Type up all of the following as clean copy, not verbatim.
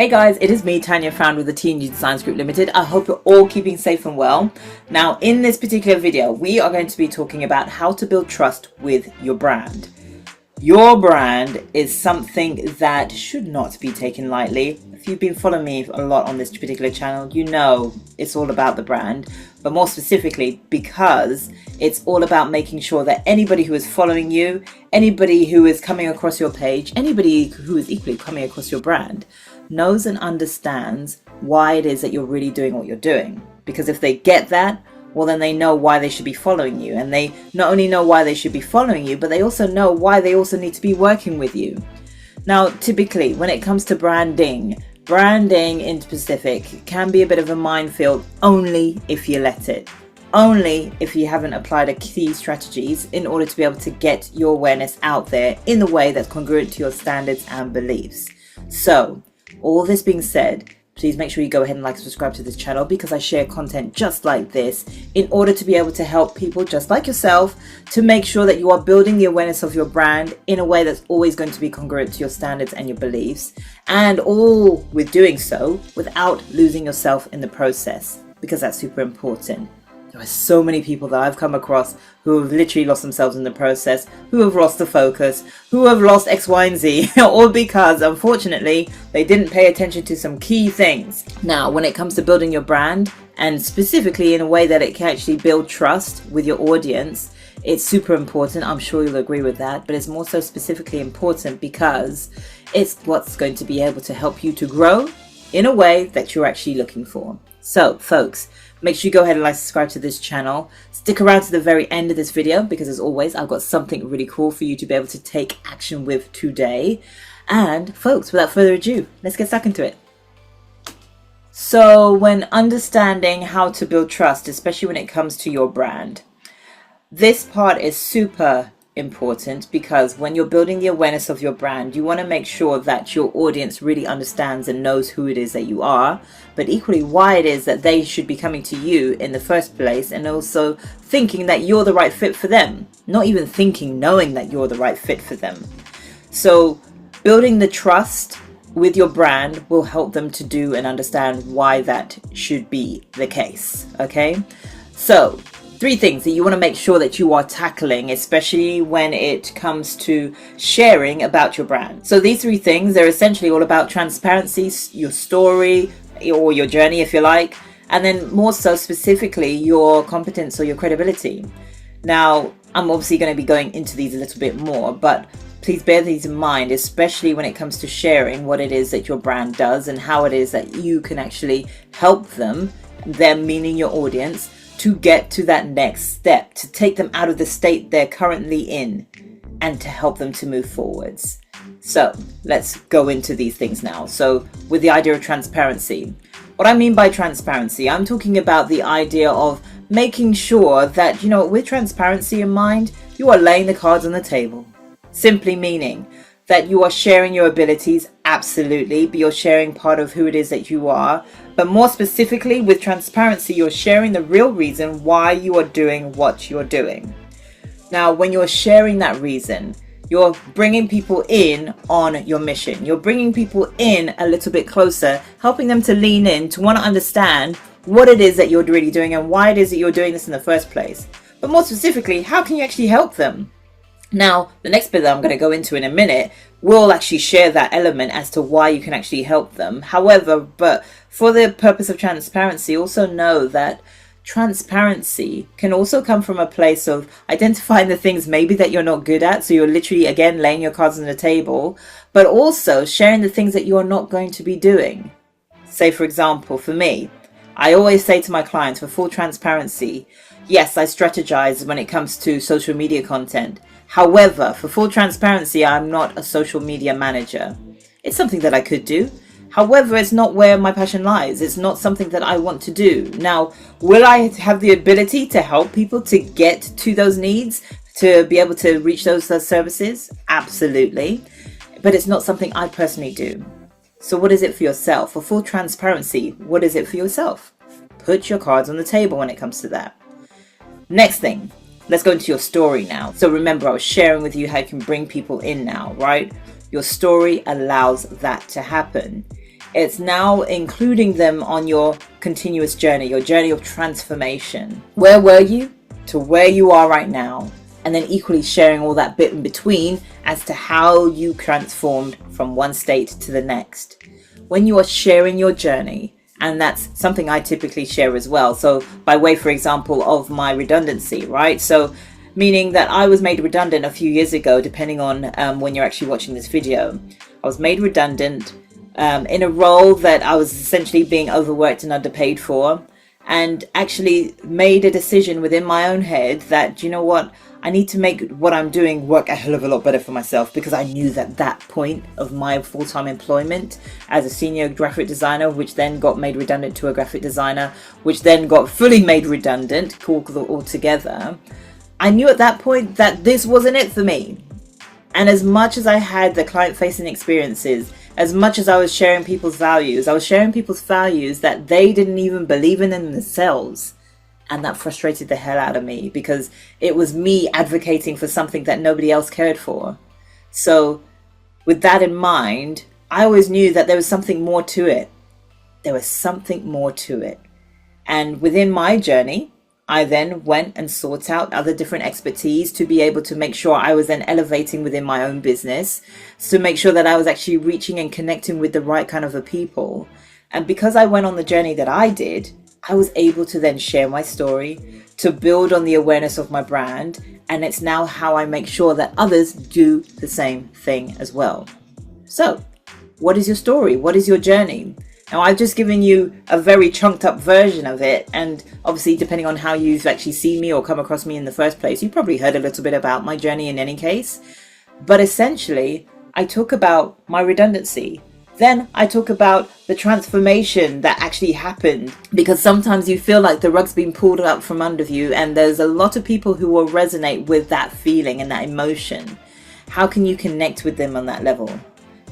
Hey guys, it is me, Tanya, founder of the TNG Designs Group Limited. I hope you're all keeping safe and well. Now, in this particular video, we are going to be talking about how to build trust with your brand. Your brand is something that should not be taken lightly. If you've been following me a lot on this particular channel, you know it's all about the brand, but more specifically because it's all about making sure that anybody who is following you, anybody who is coming across your page, anybody who is equally coming across your brand, knows and understands why it is that you're really doing what you're doing. Because if they get that, well, then they know why they should be following you. And they not only know why they should be following you, but they also know why they also need to be working with you. Now, typically, when it comes to branding in specific can be a bit of a minefield only if you let it. Only if you haven't applied a key strategies in order to be able to get your awareness out there in the way that's congruent to your standards and beliefs. So, all this being said, please make sure you go ahead and like and subscribe to this channel because I share content just like this in order to be able to help people just like yourself to make sure that you are building the awareness of your brand in a way that's always going to be congruent to your standards and your beliefs, and all with doing so without losing yourself in the process, because that's super important. There are so many people that I've come across who have literally lost themselves in the process, who have lost the focus, who have lost X, Y, and Z, all because, unfortunately, they didn't pay attention to some key things. Now, when it comes to building your brand, and specifically in a way that it can actually build trust with your audience, it's super important. I'm sure you'll agree with that, but it's more so specifically important because it's what's going to be able to help you to grow in a way that you're actually looking for. So, folks, make sure you go ahead and like and subscribe to this channel. Stick around to the very end of this video because, as always, I've got something really cool for you to be able to take action with today. And, folks, without further ado, let's get stuck into it. So, when understanding how to build trust, especially when it comes to your brand, this part is super important because when you're building the awareness of your brand, you want to make sure that your audience really understands and knows who it is that you are, but equally why it is that they should be coming to you in the first place, and also thinking that you're the right fit for them. Not even thinking, knowing that you're the right fit for them. So building the trust with your brand will help them to do and understand why that should be the case. Okay, so 3 things that you want to make sure that you are tackling, especially when it comes to sharing about your brand. So these 3 things, they're essentially all about transparency, your story, or your journey, if you like, and then more so specifically your competence or your credibility. Now, I'm obviously going to be going into these a little bit more, but please bear these in mind, especially when it comes to sharing what it is that your brand does and how it is that you can actually help them meaning your audience, to get to that next step, to take them out of the state they're currently in and to help them to move forwards. So let's go into these things now. So with the idea of transparency, what I mean by transparency, I'm talking about the idea of making sure that, with transparency in mind, you are laying the cards on the table. Simply meaning that you are sharing your abilities, absolutely, but you're sharing part of who it is that you are. But more specifically, with transparency, you're sharing the real reason why you are doing what you're doing. Now, when you're sharing that reason, you're bringing people in on your mission. You're bringing people in a little bit closer, helping them to lean in, to want to understand what it is that you're really doing and why it is that you're doing this in the first place. But more specifically, how can you actually help them? Now, the next bit that I'm going to go into in a minute will actually share that element as to why you can actually help them. However, but for the purpose of transparency, also know that transparency can also come from a place of identifying the things maybe that you're not good at. So you're literally, again, laying your cards on the table, but also sharing the things that you're not going to be doing. Say, for example, for me, I always say to my clients, for full transparency, yes, I strategize when it comes to social media content. However, for full transparency, I'm not a social media manager. It's something that I could do. However, it's not where my passion lies. It's not something that I want to do. Now, will I have the ability to help people to get to those needs, to be able to reach those services? Absolutely. But it's not something I personally do. So what is it for yourself? For full transparency, what is it for yourself? Put your cards on the table when it comes to that. Next thing. Let's go into your story now. So remember, I was sharing with you how you can bring people in now, right? Your story allows that to happen. It's now including them on your continuous journey, your journey of transformation. Where were you to where you are right now? And then equally sharing all that bit in between as to how you transformed from one state to the next. When you are sharing your journey, and that's something I typically share as well. So by way, for example, of my redundancy, right? So meaning that I was made redundant a few years ago, depending on when you're actually watching this video. I was made redundant in a role that I was essentially being overworked and underpaid for, and actually made a decision within my own head that, you know what, I need to make what I'm doing work a hell of a lot better for myself, because I knew that that point of my full-time employment as a senior graphic designer, which then got made redundant to a graphic designer, which then got fully made redundant altogether, I knew at that point that this wasn't it for me. And as much as I had the client-facing experiences, as much as I was sharing people's values, I was sharing people's values that they didn't even believe in themselves. And that frustrated the hell out of me, because it was me advocating for something that nobody else cared for. So with that in mind, I always knew that there was something more to it. There was something more to it. And within my journey, I then went and sought out other different expertise to be able to make sure I was then elevating within my own business, to make sure that I was actually reaching and connecting with the right kind of a people. And because I went on the journey that I did, I was able to then share my story, to build on the awareness of my brand. And it's now how I make sure that others do the same thing as well. So, what is your story? What is your journey? Now, I've just given you a very chunked up version of it. And obviously, depending on how you've actually seen me or come across me in the first place, you probably heard a little bit about my journey in any case. But essentially, I talk about my redundancy. Then I talk about the transformation that actually happened, because sometimes you feel like the rug's been pulled up from under you, and there's a lot of people who will resonate with that feeling and that emotion. How can you connect with them on that level?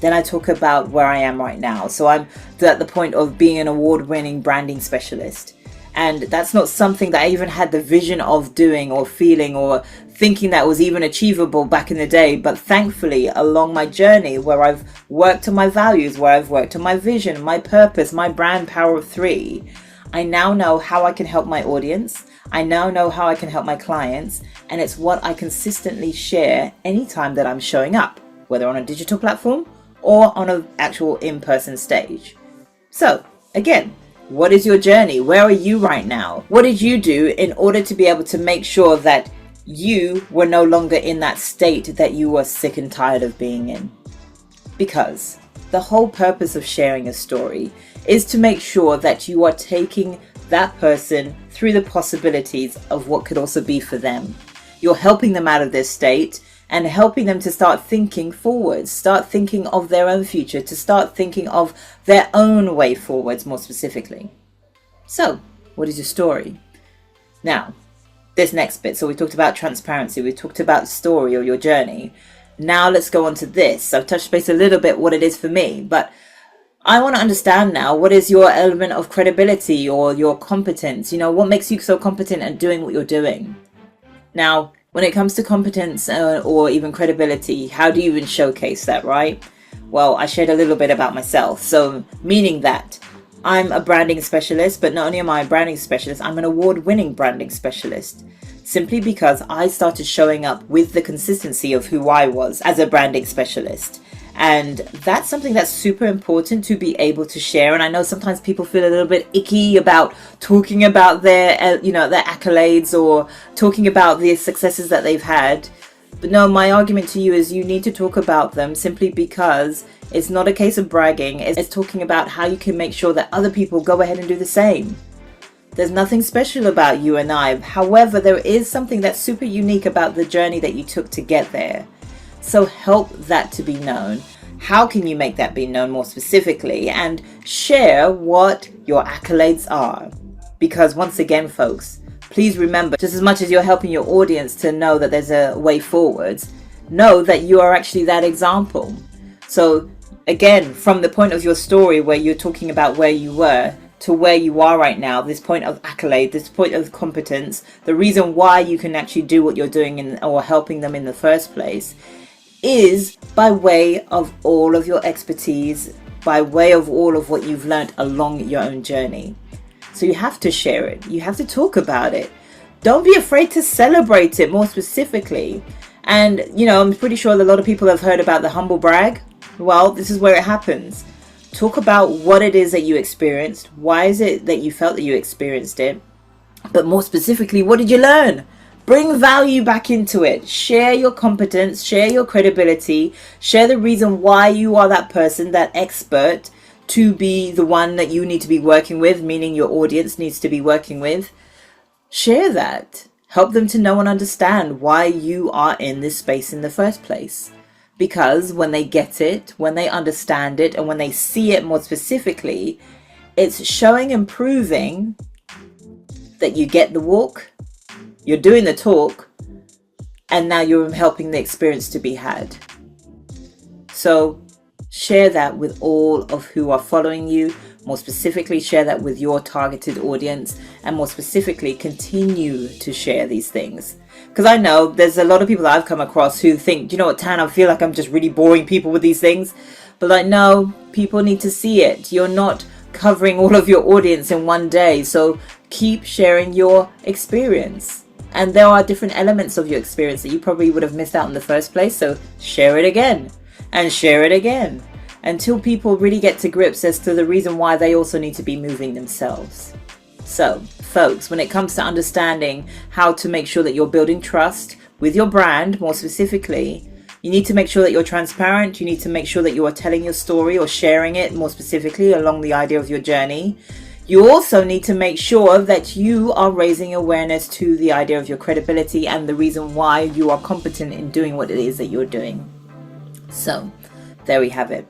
Then I talk about where I am right now. So I'm at the point of being an award-winning branding specialist. And that's not something that I even had the vision of doing or feeling or thinking that was even achievable back in the day. But thankfully, along my journey where I've worked on my values, where I've worked on my vision, my purpose, my brand power of 3, I now know how I can help my audience. I now know how I can help my clients. And it's what I consistently share anytime that I'm showing up, whether on a digital platform or on an actual in-person stage. So again, what is your journey? Where are you right now? What did you do in order to be able to make sure that you were no longer in that state that you were sick and tired of being in? Because the whole purpose of sharing a story is to make sure that you are taking that person through the possibilities of what could also be for them. You're helping them out of this state and helping them to start thinking forwards, start thinking of their own future, to start thinking of their own way forwards more specifically. So, what is your story? Now, this next bit, so we talked about transparency, we talked about story or your journey. Now let's go on to this. I've touched base a little bit what it is for me, but I want to understand now, what is your element of credibility or your competence? You know, what makes you so competent at doing what you're doing? Now, when it comes to competence or even credibility, how do you even showcase that, right? Well, I shared a little bit about myself. So meaning that I'm a branding specialist, but not only am I a branding specialist, I'm an award-winning branding specialist. Simply because I started showing up with the consistency of who I was as a branding specialist. And that's something that's super important to be able to share. And I know sometimes people feel a little bit icky about talking about their, their accolades or talking about the successes that they've had. But no, my argument to you is you need to talk about them, simply because it's not a case of bragging. It's talking about how you can make sure that other people go ahead and do the same. There's nothing special about you and I. However, there is something that's super unique about the journey that you took to get there. So help that to be known. How can you make that be known more specifically, and share what your accolades are? Because once again, folks, please remember, just as much as you're helping your audience to know that there's a way forwards, know that you are actually that example. So again, from the point of your story where you're talking about where you were to where you are right now, this point of accolade, this point of competence, the reason why you can actually do what you're doing or helping them in the first place, is by way of all of your expertise by way of all of what you've learned along your own journey. So you have to share it. You have to talk about it. Don't be afraid to celebrate it more specifically. And, I'm pretty sure that a lot of people have heard about the humble brag. Well, this is where it happens. Talk about what it is that you experienced. Why is it that you felt that you experienced it? But more specifically, what did you learn? Bring value back into it. Share your competence, share your credibility, share the reason why you are that person, that expert, to be the one that you need to be working with, meaning your audience needs to be working with. Share that. Help them to know and understand why you are in this space in the first place. Because when they get it, when they understand it, and when they see it more specifically, it's showing and proving that you get the walk, you're doing the talk, and now you're helping the experience to be had. So share that with all of who are following you. More specifically, share that with your targeted audience, and more specifically, continue to share these things. Because I know there's a lot of people that I've come across who think, you know what, Tan, I feel like I'm just really boring people with these things. But no, people need to see it. You're not covering all of your audience in one day. So keep sharing your experience. And there are different elements of your experience that you probably would have missed out in the first place. So share it again and share it again, until people really get to grips as to the reason why they also need to be moving themselves. So, folks, when it comes to understanding how to make sure that you're building trust with your brand, more specifically, you need to make sure that you're transparent. You need to make sure that you are telling your story or sharing it more specifically along the idea of your journey. You also need to make sure that you are raising awareness to the idea of your credibility and the reason why you are competent in doing what it is that you're doing. So, there we have it.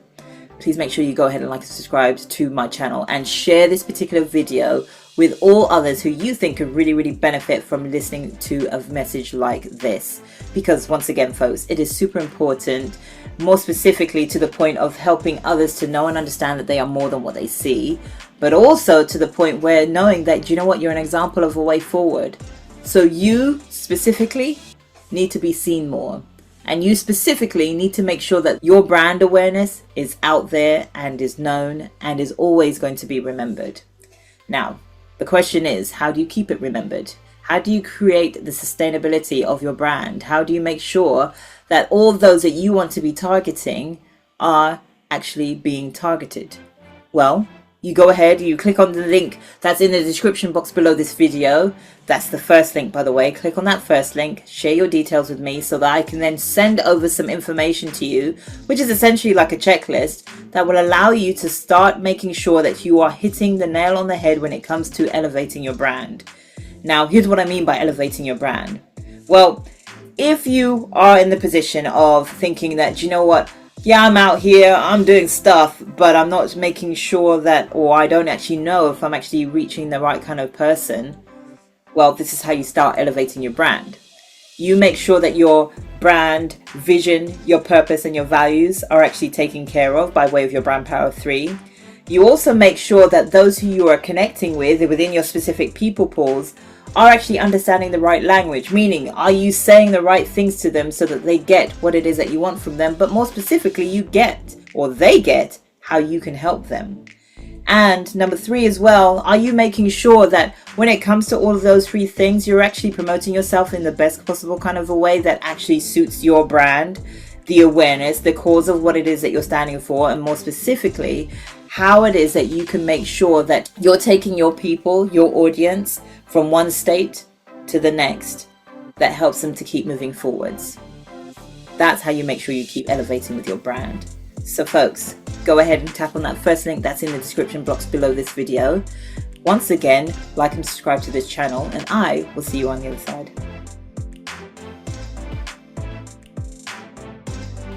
Please make sure you go ahead and like and subscribe to my channel and share this particular video with all others who you think could really benefit from listening to a message like this. Because once again, folks, it is super important, more specifically to the point of helping others to know and understand that they are more than what they see, but also to the point where knowing that, you know what, you're an example of a way forward. So you specifically need to be seen more. And you specifically need to make sure that your brand awareness is out there and is known and is always going to be remembered. Now, the question is, how do you keep it remembered? How do you create the sustainability of your brand? How do you make sure that all those that you want to be targeting are actually being targeted? Well, you go ahead, you click on the link that's in the description box below this video. That's the first link, by the way. Click on that first link, share your details with me so that I can then send over some information to you, which is essentially like a checklist that will allow you to start making sure that you are hitting the nail on the head when it comes to elevating your brand. Now, here's what I mean by elevating your brand. Well, if you are in the position of thinking that, you know what, yeah, I'm out here, I'm doing stuff, but I'm not making sure that, or I don't actually know if I'm actually reaching the right kind of person. Well, this is how you start elevating your brand. You make sure that your brand vision, your purpose, and your values are actually taken care of by way of your Brand Power 3. You also make sure that those who you are connecting with within your specific people pools are actually understanding the right language, meaning are you saying the right things to them so that they get what it is that you want from them, but more specifically you get, or they get, how you can help them. And number 3 as well, are you making sure that when it comes to all of those 3 things, you're actually promoting yourself in the best possible kind of a way that actually suits your brand, the awareness, the cause of what it is that you're standing for, and more specifically, how it is that you can make sure that you're taking your people, your audience, from one state to the next that helps them to keep moving forwards. That's how you make sure you keep elevating with your brand. So folks, go ahead and tap on that first link that's in the description box below this video. Once again, like and subscribe to this channel, and I will see you on the other side.